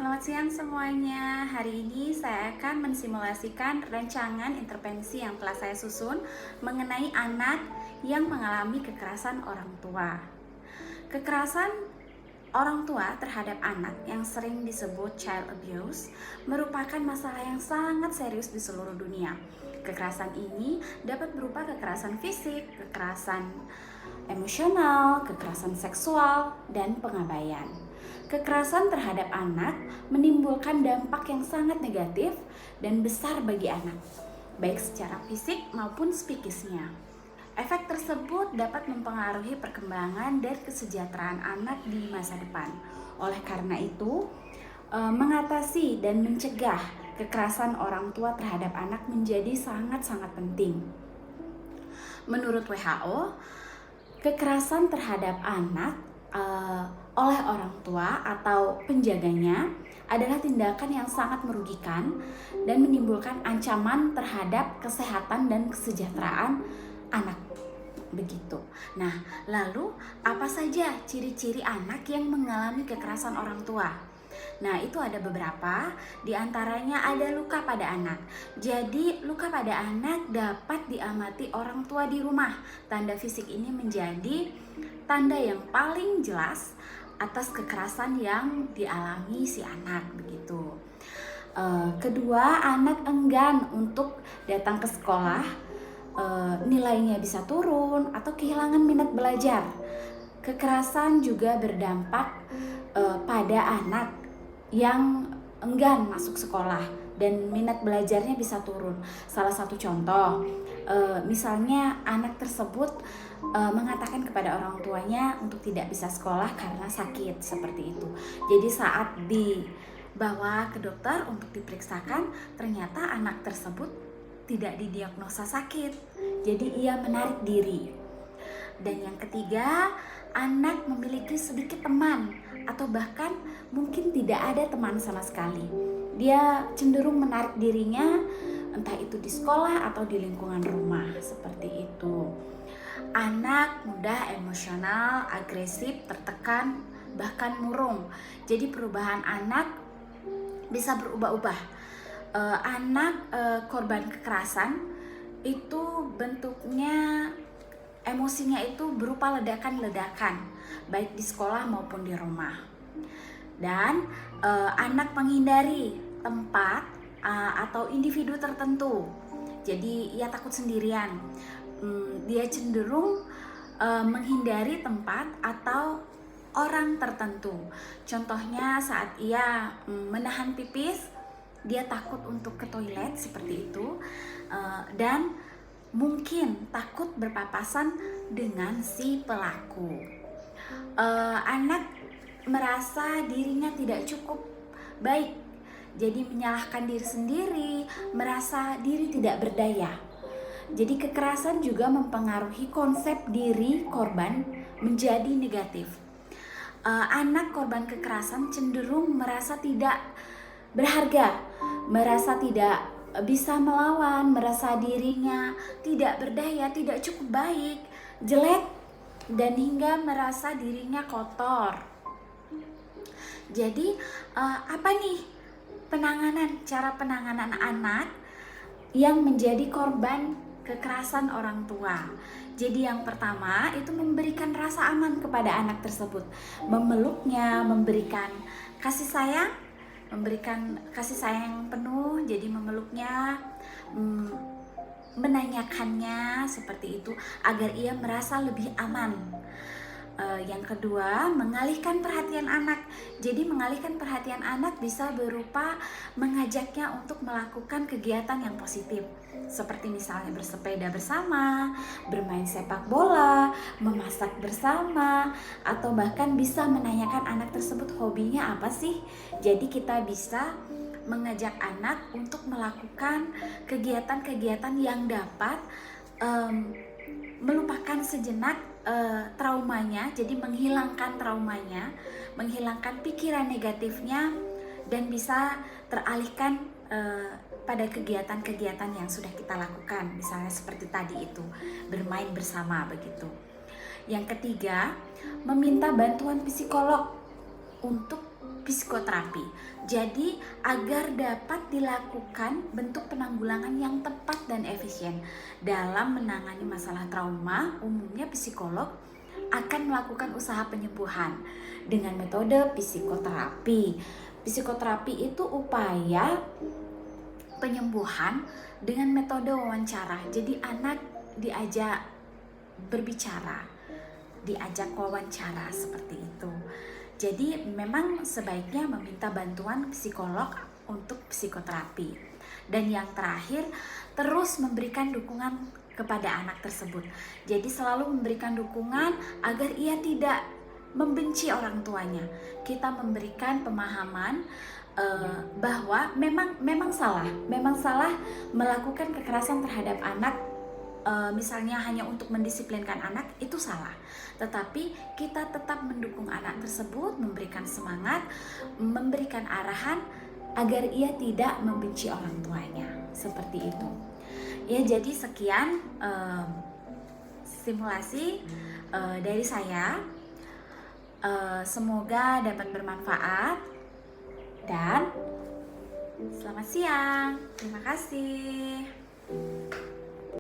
Selamat siang semuanya. Hari ini saya akan mensimulasikan rancangan intervensi yang telah saya susun mengenai anak yang mengalami kekerasan orang tua. Kekerasan orang tua terhadap anak yang sering disebut child abuse merupakan masalah yang sangat serius di seluruh dunia. Kekerasan ini dapat berupa kekerasan fisik, kekerasan emosional, kekerasan seksual, dan pengabaian. Kekerasan terhadap anak menimbulkan dampak yang sangat negatif dan besar bagi anak, baik secara fisik maupun psikisnya. Efek tersebut dapat mempengaruhi perkembangan dan kesejahteraan anak di masa depan. Oleh karena itu, mengatasi dan mencegah kekerasan orang tua terhadap anak menjadi sangat-sangat penting. Menurut WHO, kekerasan terhadap anak oleh orang tua atau penjaganya adalah tindakan yang sangat merugikan dan menimbulkan ancaman terhadap kesehatan dan kesejahteraan anak. Begitu. Nah, lalu apa saja ciri-ciri anak yang mengalami kekerasan orang tua? Nah, itu ada beberapa, di antaranya ada luka pada anak. Jadi, luka pada anak dapat diamati orang tua di rumah. Tanda fisik ini menjadi tanda yang paling jelas atas kekerasan yang dialami si anak, begitu. Kedua, anak enggan untuk datang ke sekolah, nilainya bisa turun atau kehilangan minat belajar. Kekerasan juga berdampak pada anak yang enggan masuk sekolah dan minat belajarnya bisa turun. Salah satu contoh, misalnya anak tersebut mengatakan kepada orang tuanya untuk tidak bisa sekolah karena sakit, seperti itu. Jadi saat dibawa ke dokter untuk diperiksakan, ternyata anak tersebut tidak didiagnosa sakit, jadi ia menarik diri. Dan yang ketiga, anak memiliki sedikit teman atau bahkan mungkin tidak ada teman sama sekali. Dia cenderung menarik dirinya entah itu di sekolah atau di lingkungan rumah, seperti itu. Anak mudah emosional, agresif, tertekan, bahkan murung. Jadi perubahan anak bisa berubah-ubah. Anak korban kekerasan itu bentuknya, emosinya itu berupa ledakan-ledakan, baik di sekolah maupun di rumah. Dan anak menghindari tempat atau individu tertentu. Jadi ia takut sendirian. Dia cenderung menghindari tempat atau orang tertentu. Contohnya saat ia menahan pipis, dia takut untuk ke toilet, seperti itu. Dan mungkin takut berpapasan dengan si pelaku. Anak merasa dirinya tidak cukup baik, jadi menyalahkan diri sendiri, merasa diri tidak berdaya. Jadi kekerasan juga mempengaruhi konsep diri korban menjadi negatif. Anak korban kekerasan cenderung merasa tidak berharga, merasa tidak bisa melawan, merasa dirinya tidak berdaya, tidak cukup baik, jelek, dan hingga merasa dirinya kotor. Jadi apa nih cara penanganan anak yang menjadi korban kekerasan orang tua? Jadi yang pertama itu memberikan rasa aman kepada anak tersebut, memeluknya, memberikan kasih sayang yang penuh. Jadi memeluknya, menanyakannya, seperti itu, agar ia merasa lebih aman. Yang kedua, mengalihkan perhatian anak. Jadi mengalihkan perhatian anak bisa berupa mengajaknya untuk melakukan kegiatan yang positif, seperti misalnya bersepeda bersama, bermain sepak bola, memasak bersama, atau bahkan bisa menanyakan anak tersebut hobinya apa sih. Jadi kita bisa mengajak anak untuk melakukan kegiatan-kegiatan yang dapat melupakan sejenak traumanya, jadi menghilangkan traumanya, menghilangkan pikiran negatifnya, dan bisa teralihkan pada kegiatan-kegiatan yang sudah kita lakukan, misalnya seperti tadi itu, bermain bersama, begitu. Yang ketiga, meminta bantuan psikolog untuk psikoterapi. Jadi agar dapat dilakukan bentuk penanggulangan yang tepat dan efisien dalam menangani masalah trauma, umumnya psikolog akan melakukan usaha penyembuhan dengan metode psikoterapi. Psikoterapi itu upaya penyembuhan dengan metode wawancara. Jadi anak diajak berbicara, diajak wawancara seperti itu. Jadi memang sebaiknya meminta bantuan psikolog untuk psikoterapi. Dan yang terakhir, terus memberikan dukungan kepada anak tersebut. Jadi selalu memberikan dukungan agar ia tidak membenci orang tuanya. Kita memberikan pemahaman bahwa memang salah melakukan kekerasan terhadap anak. Misalnya hanya untuk mendisiplinkan anak, itu salah. Tetapi kita tetap mendukung anak tersebut, memberikan semangat, memberikan arahan agar ia tidak membenci orang tuanya. Seperti itu. Ya, jadi sekian simulasi dari saya. Semoga dapat bermanfaat dan selamat siang. Terima kasih.